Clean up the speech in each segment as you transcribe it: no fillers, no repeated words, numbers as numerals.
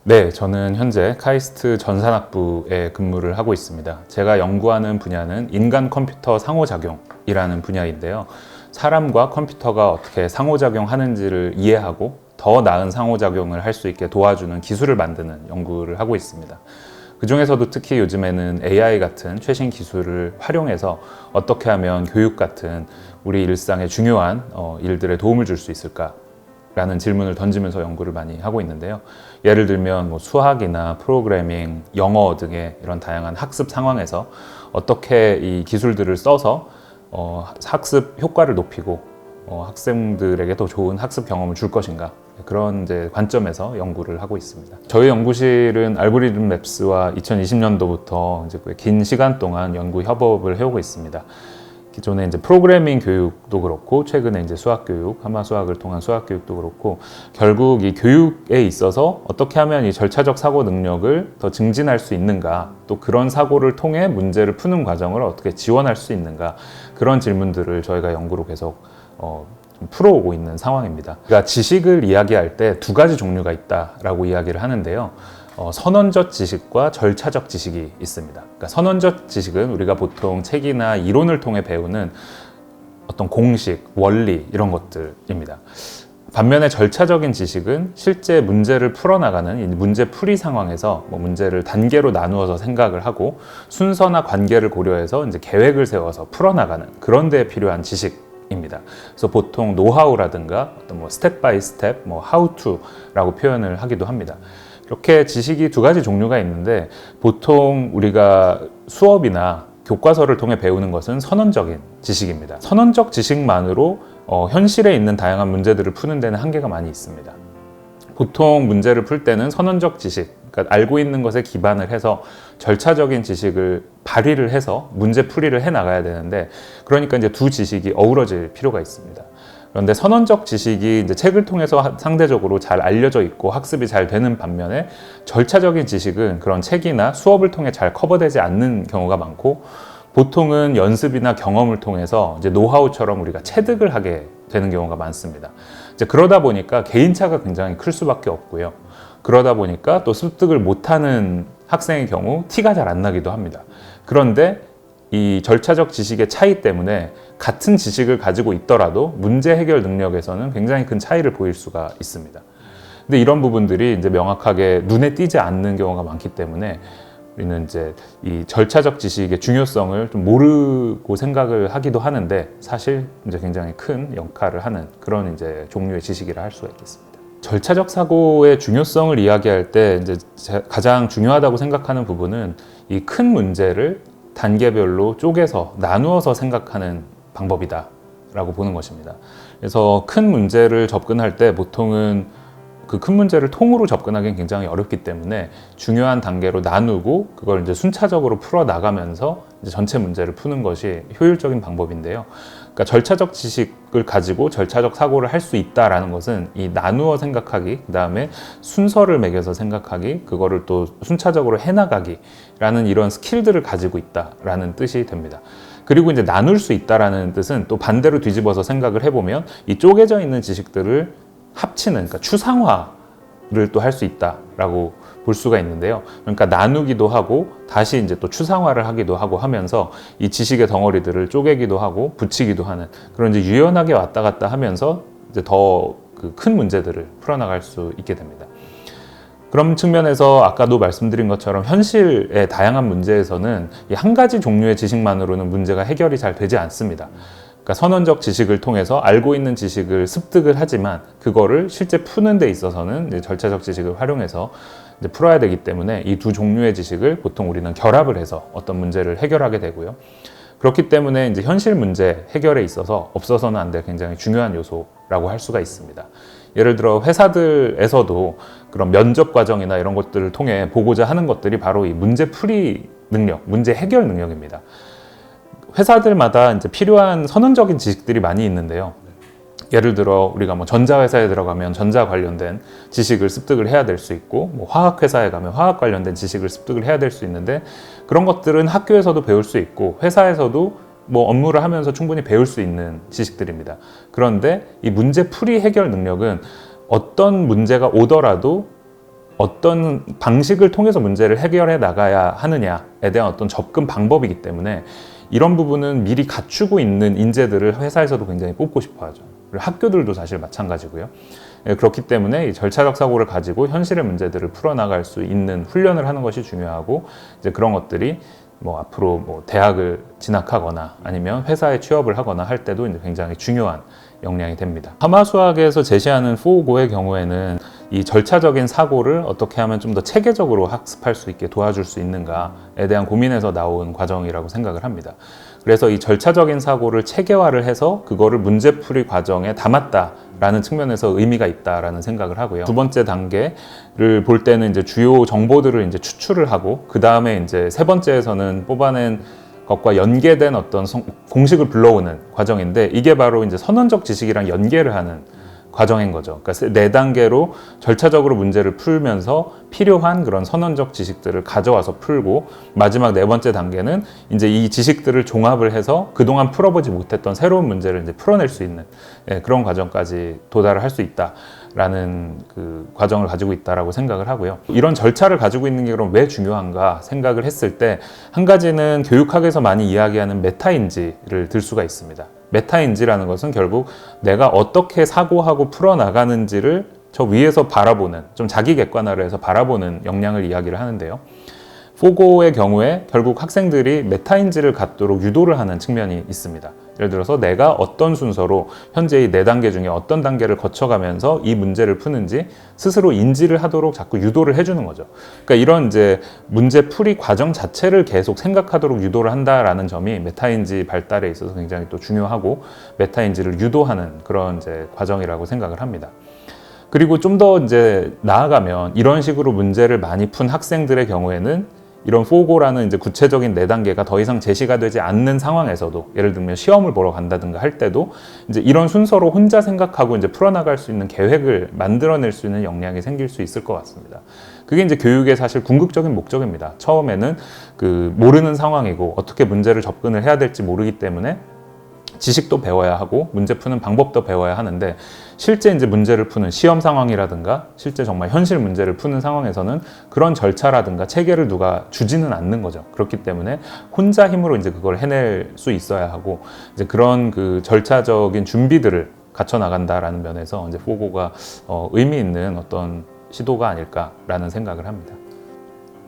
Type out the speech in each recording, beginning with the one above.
네, 저는 현재 카이스트 전산학부에 근무를 하고 있습니다. 제가 연구하는 분야는 인간 컴퓨터 상호작용이라는 분야인데요. 사람과 컴퓨터가 어떻게 상호작용하는지를 이해하고 더 나은 상호작용을 할 수 있게 도와주는 기술을 만드는 연구를 하고 있습니다. 그 중에서도 특히 요즘에는 AI 같은 최신 기술을 활용해서 어떻게 하면 교육 같은 우리 일상에 중요한 일들에 도움을 줄 수 있을까? 라는 질문을 던지면서 연구를 많이 하고 있는데요. 예를 들면 뭐 수학이나 프로그래밍, 영어 등의 이런 다양한 학습 상황에서 어떻게 이 기술들을 써서 학습 효과를 높이고 학생들에게 더 좋은 학습 경험을 줄 것인가, 그런 이제 관점에서 연구를 하고 있습니다. 저희 연구실은 알고리즘 랩스와 2020년도부터 이제 긴 시간 동안 연구 협업을 해오고 있습니다. 기존에 이제 프로그래밍 교육도 그렇고 최근에 이제 수학 교육, 하마 수학을 통한 수학 교육도 그렇고 결국 이 교육에 있어서 어떻게 하면 이 절차적 사고 능력을 더 증진할 수 있는가, 또 그런 사고를 통해 문제를 푸는 과정을 어떻게 지원할 수 있는가, 그런 질문들을 저희가 연구로 계속 좀 풀어오고 있는 상황입니다. 그러니까 지식을 이야기할 때 두 가지 종류가 있다라고 이야기를 하는데요. 선언적 지식과 절차적 지식이 있습니다. 그러니까 선언적 지식은 우리가 보통 책이나 이론을 통해 배우는 어떤 공식, 원리 이런 것들입니다. 반면에 절차적인 지식은 실제 문제를 풀어나가는 이 문제 풀이 상황에서 문제를 단계로 나누어서 생각을 하고 순서나 관계를 고려해서 이제 계획을 세워서 풀어나가는 그런 데에 필요한 지식입니다. 그래서 보통 노하우라든가 어떤 스텝 바이 스텝, how to라고 표현을 하기도 합니다. 이렇게 지식이 두 가지 종류가 있는데 보통 우리가 수업이나 교과서를 통해 배우는 것은 선언적인 지식입니다. 선언적 지식만으로 현실에 있는 다양한 문제들을 푸는 데는 한계가 많이 있습니다. 보통 문제를 풀 때는 선언적 지식, 그러니까 알고 있는 것에 기반을 해서 절차적인 지식을 발휘를 해서 문제 풀이를 해 나가야 되는데, 그러니까 이제 두 지식이 어우러질 필요가 있습니다. 그런데 선언적 지식이 이제 책을 통해서 상대적으로 잘 알려져 있고 학습이 잘 되는 반면에 절차적인 지식은 그런 책이나 수업을 통해 잘 커버되지 않는 경우가 많고, 보통은 연습이나 경험을 통해서 이제 노하우처럼 우리가 체득을 하게 되는 경우가 많습니다. 이제 그러다 보니까 개인차가 굉장히 클 수밖에 없고요. 그러다 보니까 또 습득을 못하는 학생의 경우 티가 잘 안 나기도 합니다. 그런데 이 절차적 지식의 차이 때문에 같은 지식을 가지고 있더라도 문제 해결 능력에서는 굉장히 큰 차이를 보일 수가 있습니다. 근데 이런 부분들이 이제 명확하게 눈에 띄지 않는 경우가 많기 때문에 우리는 이제 이 절차적 지식의 중요성을 좀 모르고 생각을 하기도 하는데, 사실 이제 굉장히 큰 역할을 하는 그런 이제 종류의 지식이라 할 수가 있겠습니다. 절차적 사고의 중요성을 이야기할 때 이제 가장 중요하다고 생각하는 부분은 이 큰 문제를 단계별로 쪼개서 나누어서 생각하는 방법이다 라고 보는 것입니다. 그래서 큰 문제를 접근할 때 보통은 그 큰 문제를 통으로 접근하기는 굉장히 어렵기 때문에 중요한 단계로 나누고 그걸 이제 순차적으로 풀어 나가면서 이제 전체 문제를 푸는 것이 효율적인 방법인데요. 그러니까 절차적 지식을 가지고 절차적 사고를 할 수 있다라는 것은 이 나누어 생각하기, 그 다음에 순서를 매겨서 생각하기, 그거를 또 순차적으로 해나가기라는 이런 스킬들을 가지고 있다라는 뜻이 됩니다. 그리고 이제 나눌 수 있다라는 뜻은 또 반대로 뒤집어서 생각을 해보면 이 쪼개져 있는 지식들을 합치는, 그러니까 추상화를 또 할 수 있다라고 볼 수가 있는데요. 그러니까 나누기도 하고 다시 이제 또 추상화를 하기도 하고 하면서 이 지식의 덩어리들을 쪼개기도 하고 붙이기도 하는 그런 이제 유연하게 왔다 갔다 하면서 이제 더 큰 문제들을 풀어나갈 수 있게 됩니다. 그런 측면에서 아까도 말씀드린 것처럼 현실의 다양한 문제에서는 이 한 가지 종류의 지식만으로는 문제가 해결이 잘 되지 않습니다. 그러니까 선언적 지식을 통해서 알고 있는 지식을 습득을 하지만 그거를 실제 푸는 데 있어서는 이제 절차적 지식을 활용해서 이제 풀어야 되기 때문에 이 두 종류의 지식을 보통 우리는 결합을 해서 어떤 문제를 해결하게 되고요. 그렇기 때문에 이제 현실 문제 해결에 있어서 없어서는 안 될 굉장히 중요한 요소라고 할 수가 있습니다. 예를 들어 회사들에서도 그런 면접 과정이나 이런 것들을 통해 보고자 하는 것들이 바로 이 문제 풀이 능력, 문제 해결 능력입니다. 회사들마다 이제 필요한 선언적인 지식들이 많이 있는데요. 예를 들어 우리가 전자회사에 들어가면 전자 관련된 지식을 습득을 해야 될 수 있고, 화학회사에 가면 화학 관련된 지식을 습득을 해야 될 수 있는데, 그런 것들은 학교에서도 배울 수 있고 회사에서도 업무를 하면서 충분히 배울 수 있는 지식들입니다. 그런데 이 문제 풀이 해결 능력은 어떤 문제가 오더라도 어떤 방식을 통해서 문제를 해결해 나가야 하느냐에 대한 어떤 접근 방법이기 때문에 이런 부분은 미리 갖추고 있는 인재들을 회사에서도 굉장히 뽑고 싶어 하죠. 그리고 학교들도 사실 마찬가지고요. 그렇기 때문에 이 절차적 사고를 가지고 현실의 문제들을 풀어나갈 수 있는 훈련을 하는 것이 중요하고, 이제 그런 것들이 뭐 앞으로 뭐 대학을 진학하거나 아니면 회사에 취업을 하거나 할 때도 이제 굉장히 중요한 역량이 됩니다. 하마수학에서 제시하는 4고의 경우에는 이 절차적인 사고를 어떻게 하면 좀 더 체계적으로 학습할 수 있게 도와줄 수 있는가에 대한 고민에서 나온 과정이라고 생각을 합니다. 그래서 이 절차적인 사고를 체계화를 해서 그거를 문제풀이 과정에 담았다라는 측면에서 의미가 있다라는 생각을 하고요. 두 번째 단계를 볼 때는 이제 주요 정보들을 이제 추출을 하고, 그 다음에 이제 세 번째에서는 뽑아낸 것과 연계된 어떤 공식을 불러오는 과정인데, 이게 바로 이제 선언적 지식이랑 연계를 하는 과정인 거죠. 그러니까 4단계로 절차적으로 문제를 풀면서 필요한 그런 선언적 지식들을 가져와서 풀고, 마지막 4번째 단계는 이제 이 지식들을 종합을 해서 그동안 풀어보지 못했던 새로운 문제를 이제 풀어낼 수 있는 그런 과정까지 도달을 할 수 있다라는 그 과정을 가지고 있다라고 생각을 하고요. 이런 절차를 가지고 있는 게 그럼 왜 중요한가 생각을 했을 때, 한 가지는 교육학에서 많이 이야기하는 메타인지를 들 수가 있습니다. 메타인지라는 것은 결국 내가 어떻게 사고하고 풀어나가는지를 저 위에서 바라보는, 좀 자기 객관화를 해서 바라보는 역량을 이야기를 하는데요. 4고의 경우에 결국 학생들이 메타인지를 갖도록 유도를 하는 측면이 있습니다. 예를 들어서 내가 어떤 순서로 현재 이 4단계 중에 어떤 단계를 거쳐가면서 이 문제를 푸는지 스스로 인지를 하도록 자꾸 유도를 해주는 거죠. 그러니까 이런 이제 문제 풀이 과정 자체를 계속 생각하도록 유도를 한다라는 점이 메타인지 발달에 있어서 굉장히 또 중요하고, 메타인지를 유도하는 그런 이제 과정이라고 생각을 합니다. 그리고 좀 더 이제 나아가면 이런 식으로 문제를 많이 푼 학생들의 경우에는 이런 4고라는 이제 구체적인 4단계가 더 이상 제시가 되지 않는 상황에서도, 예를 들면 시험을 보러 간다든가 할 때도 이제 이런 순서로 혼자 생각하고 이제 풀어나갈 수 있는 계획을 만들어낼 수 있는 역량이 생길 수 있을 것 같습니다. 그게 이제 교육의 사실 궁극적인 목적입니다. 처음에는 그 모르는 상황이고 어떻게 문제를 접근을 해야 될지 모르기 때문에 지식도 배워야 하고 문제 푸는 방법도 배워야 하는데, 실제 이제 문제를 푸는 시험 상황이라든가 실제 정말 현실 문제를 푸는 상황에서는 그런 절차라든가 체계를 누가 주지는 않는 거죠. 그렇기 때문에 혼자 힘으로 이제 그걸 해낼 수 있어야 하고, 이제 그런 그 절차적인 준비들을 갖춰 나간다라는 면에서 이제 4고가 의미 있는 어떤 시도가 아닐까라는 생각을 합니다.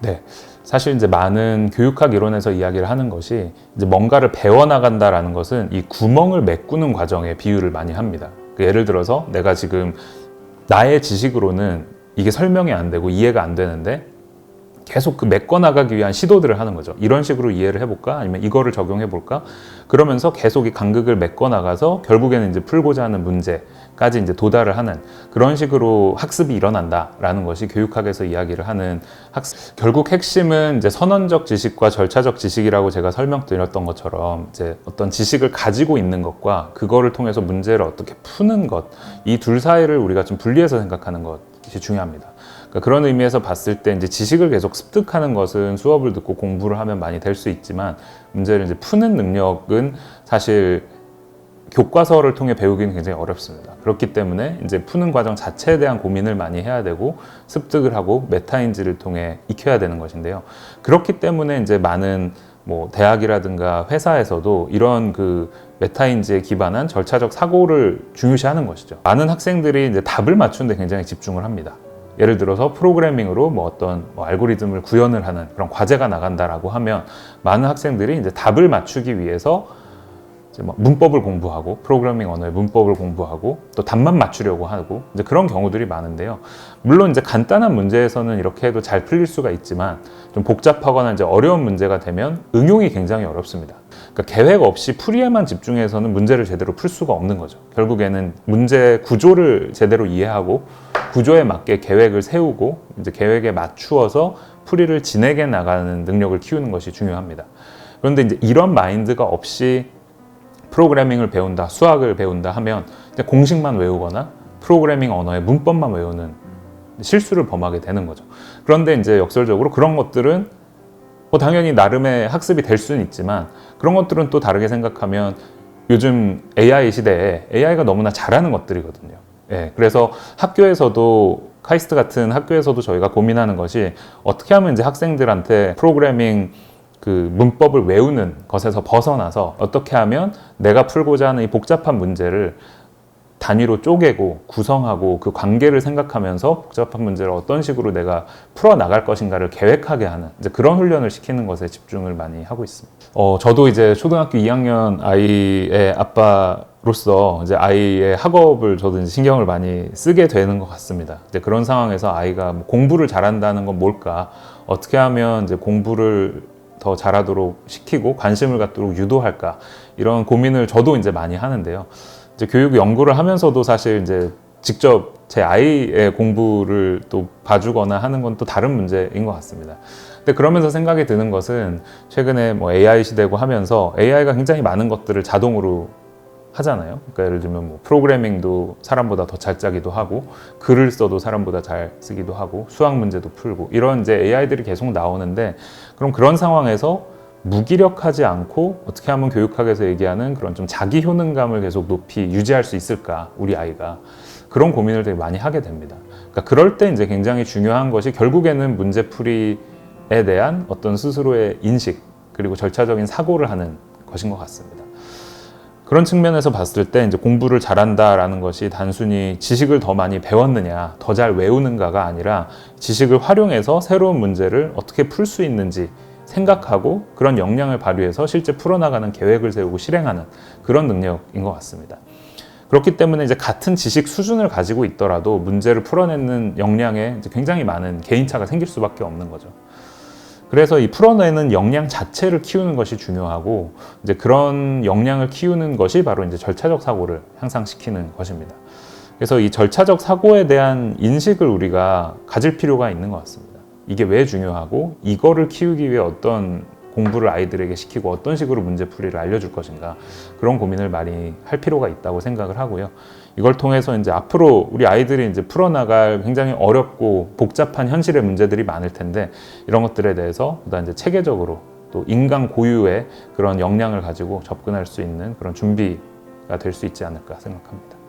네. 사실 이제 많은 교육학 이론에서 이야기를 하는 것이, 이제 뭔가를 배워나간다라는 것은 이 구멍을 메꾸는 과정에 비유를 많이 합니다. 예를 들어서 내가 지금 나의 지식으로는 이게 설명이 안 되고 이해가 안 되는데 계속 그 메꿔나가기 위한 시도들을 하는 거죠. 이런 식으로 이해를 해볼까? 아니면 이거를 적용해볼까? 그러면서 계속 이 간극을 메꿔나가서 결국에는 이제 풀고자 하는 문제까지 이제 도달을 하는 그런 식으로 학습이 일어난다라는 것이 교육학에서 이야기를 하는 학습. 결국 핵심은 이제 선언적 지식과 절차적 지식이라고 제가 설명드렸던 것처럼, 이제 어떤 지식을 가지고 있는 것과 그거를 통해서 문제를 어떻게 푸는 것, 이 둘 사이를 우리가 좀 분리해서 생각하는 것이 중요합니다. 그러니까 그런 의미에서 봤을 때 이제 지식을 계속 습득하는 것은 수업을 듣고 공부를 하면 많이 될 수 있지만, 문제를 이제 푸는 능력은 사실 교과서를 통해 배우기는 굉장히 어렵습니다. 그렇기 때문에 이제 푸는 과정 자체에 대한 고민을 많이 해야 되고 습득을 하고 메타인지를 통해 익혀야 되는 것인데요. 그렇기 때문에 이제 많은 뭐 대학이라든가 회사에서도 이런 그 메타인지에 기반한 절차적 사고를 중요시하는 것이죠. 많은 학생들이 이제 답을 맞추는 데 굉장히 집중을 합니다. 예를 들어서 프로그래밍으로 뭐 어떤 알고리즘을 구현을 하는 그런 과제가 나간다라고 하면, 많은 학생들이 이제 답을 맞추기 위해서 이제 뭐 문법을 공부하고 프로그래밍 언어의 문법을 공부하고 또 답만 맞추려고 하고 이제 그런 경우들이 많은데요. 물론 이제 간단한 문제에서는 이렇게 해도 잘 풀릴 수가 있지만, 좀 복잡하거나 이제 어려운 문제가 되면 응용이 굉장히 어렵습니다. 그러니까 계획 없이 풀이에만 집중해서는 문제를 제대로 풀 수가 없는 거죠. 결국에는 문제 구조를 제대로 이해하고 구조에 맞게 계획을 세우고 이제 계획에 맞추어서 풀이를 진행해 나가는 능력을 키우는 것이 중요합니다. 그런데 이제 이런 마인드가 없이 프로그래밍을 배운다, 수학을 배운다 하면 이제 공식만 외우거나 프로그래밍 언어의 문법만 외우는 실수를 범하게 되는 거죠. 그런데 이제 역설적으로 그런 것들은 뭐 당연히 나름의 학습이 될 수는 있지만, 그런 것들은 또 다르게 생각하면 요즘 AI 시대에 AI가 너무나 잘하는 것들이거든요. 예, 그래서 학교에서도 카이스트 같은 학교에서도 저희가 고민하는 것이 어떻게 하면 이제 학생들한테 프로그래밍 그 문법을 외우는 것에서 벗어나서 어떻게 하면 내가 풀고자 하는 이 복잡한 문제를 단위로 쪼개고 구성하고 그 관계를 생각하면서 복잡한 문제를 어떤 식으로 내가 풀어 나갈 것인가를 계획하게 하는 이제 그런 훈련을 시키는 것에 집중을 많이 하고 있습니다. 저도 이제 초등학교 2학년 아이의 아빠로서 이제 아이의 학업을 저도 이제 신경을 많이 쓰게 되는 것 같습니다. 이제 그런 상황에서 아이가 뭐 공부를 잘한다는 건 뭘까? 어떻게 하면 이제 공부를 더 잘하도록 시키고 관심을 갖도록 유도할까? 이런 고민을 저도 이제 많이 하는데요. 이제 교육 연구를 하면서도 사실 이제 직접 제 아이의 공부를 또 봐주거나 하는 건 또 다른 문제인 것 같습니다. 근데 그러면서 생각이 드는 것은 최근에 뭐 AI 시대고 하면서 AI가 굉장히 많은 것들을 자동으로 하잖아요. 그러니까 예를 들면 뭐 프로그래밍도 사람보다 더 잘 짜기도 하고 글을 써도 사람보다 잘 쓰기도 하고 수학 문제도 풀고 이런 이제 AI들이 계속 나오는데 그럼 그런 상황에서 무기력하지 않고 어떻게 하면 교육학에서 얘기하는 그런 좀 자기 효능감을 계속 높이 유지할 수 있을까 우리 아이가 그런 고민을 되게 많이 하게 됩니다. 그러니까 그럴 때 이제 굉장히 중요한 것이 결국에는 문제풀이에 대한 어떤 스스로의 인식 그리고 절차적인 사고를 하는 것인 것 같습니다. 그런 측면에서 봤을 때 이제 공부를 잘한다라는 것이 단순히 지식을 더 많이 배웠느냐, 더 잘 외우는가가 아니라 지식을 활용해서 새로운 문제를 어떻게 풀 수 있는지 생각하고 그런 역량을 발휘해서 실제 풀어나가는 계획을 세우고 실행하는 그런 능력인 것 같습니다. 그렇기 때문에 이제 같은 지식 수준을 가지고 있더라도 문제를 풀어내는 역량에 이제 굉장히 많은 개인차가 생길 수밖에 없는 거죠. 그래서 이 풀어내는 역량 자체를 키우는 것이 중요하고 이제 그런 역량을 키우는 것이 바로 이제 절차적 사고를 향상시키는 것입니다. 그래서 이 절차적 사고에 대한 인식을 우리가 가질 필요가 있는 것 같습니다. 이게 왜 중요하고 이거를 키우기 위해 어떤 공부를 아이들에게 시키고 어떤 식으로 문제풀이를 알려줄 것인가 그런 고민을 많이 할 필요가 있다고 생각을 하고요. 이걸 통해서 이제 앞으로 우리 아이들이 이제 풀어나갈 굉장히 어렵고 복잡한 현실의 문제들이 많을 텐데 이런 것들에 대해서 보다 이제 체계적으로 또 인간 고유의 그런 역량을 가지고 접근할 수 있는 그런 준비가 될 수 있지 않을까 생각합니다.